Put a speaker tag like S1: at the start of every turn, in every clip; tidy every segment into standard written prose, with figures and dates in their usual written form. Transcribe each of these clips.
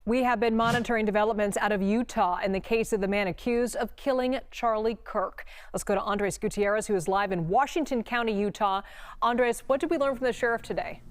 S1: We have been monitoring developments out of Utah in the case of the man accused of killing Charlie Kirk. Let's go to Andres Gutierrez, who is live in Washington County, Utah. Andres, what did we learn from the sheriff today?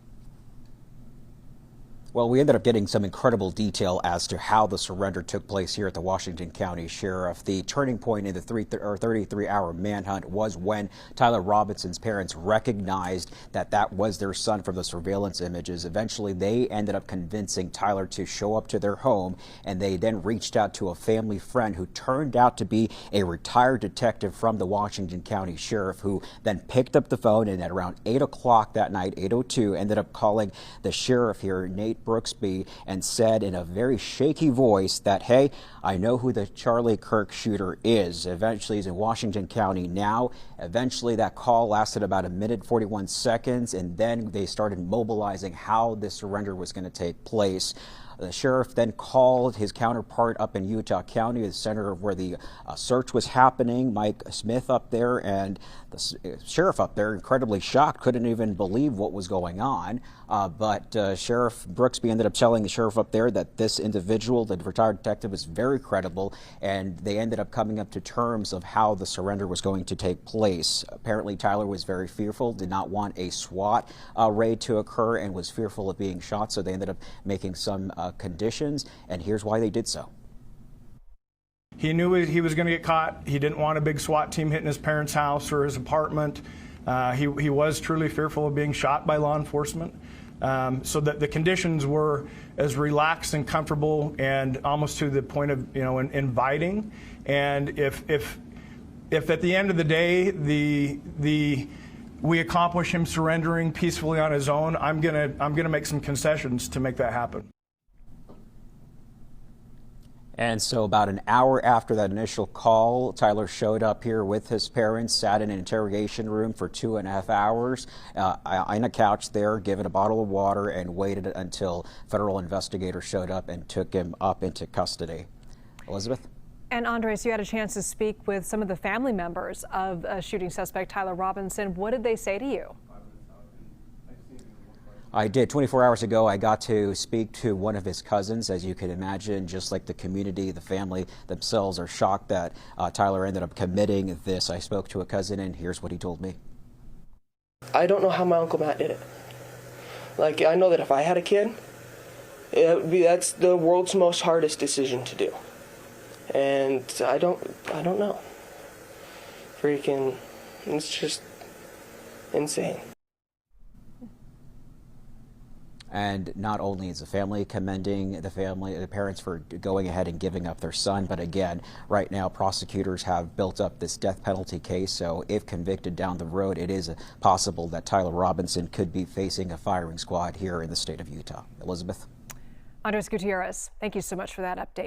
S2: Well, we ended up getting some incredible detail as to how the surrender took place here at the Washington County Sheriff. The turning point in the 33-hour manhunt was when Tyler Robinson's parents recognized that that was their son from the surveillance images. Eventually, they ended up convincing Tyler to show up to their home, and they then reached out to a family friend who turned out to be a retired detective from the Washington County Sheriff, who then picked up the phone and at around 8 o'clock that night, 8:02, ended up calling the sheriff here, Nate Brooksby, and said in a very shaky voice that, hey, I know who the Charlie Kirk shooter is. Eventually, he's in Washington County now. Eventually, that call lasted about 1:41 seconds, and then they started mobilizing how this surrender was going to take place. The sheriff then called his counterpart up in Utah County, the center of where the search was happening, Mike Smith up there, and the sheriff up there, incredibly shocked, couldn't even believe what was going on. But Sheriff Brooksby ended up telling the sheriff up there that this individual, the retired detective, is very credible, and they ended up coming up to terms of how the surrender was going to take place. Apparently, Tyler was very fearful, did not want a SWAT raid to occur, and was fearful of being shot, so they ended up making some conditions, and here's why they did so.
S3: He knew he was going to get caught. He didn't want a big SWAT team hitting his parents' house or his apartment. He was truly fearful of being shot by law enforcement. So that the conditions were as relaxed and comfortable and almost to the point of, inviting. And if at the end of the day we accomplish him surrendering peacefully on his own, I'm gonna make some concessions to make that happen.
S2: And so about an hour after that initial call, Tyler showed up here with his parents, sat in an interrogation room for 2.5 hours on a couch there, given a bottle of water, and waited until federal investigators showed up and took him up into custody. Elizabeth?
S1: And Andres, you had a chance to speak with some of the family members of shooting suspect Tyler Robinson. What did they say to you?
S2: I did. 24 hours ago, I got to speak to one of his cousins. As you can imagine, just like the community, the family themselves are shocked that Tyler ended up committing this. I spoke to a cousin, and here's what he told me.
S4: I don't know how my Uncle Matt did it. Like, I know that if I had a kid, that's the world's most hardest decision to do. And I don't know. Freaking, it's just insane.
S2: And not only is the family commending the parents for going ahead and giving up their son, but again, right now prosecutors have built up this death penalty case. So if convicted down the road, it is possible that Tyler Robinson could be facing a firing squad here in the state of Utah. Elizabeth?
S1: Andres Gutierrez, thank you so much for that update.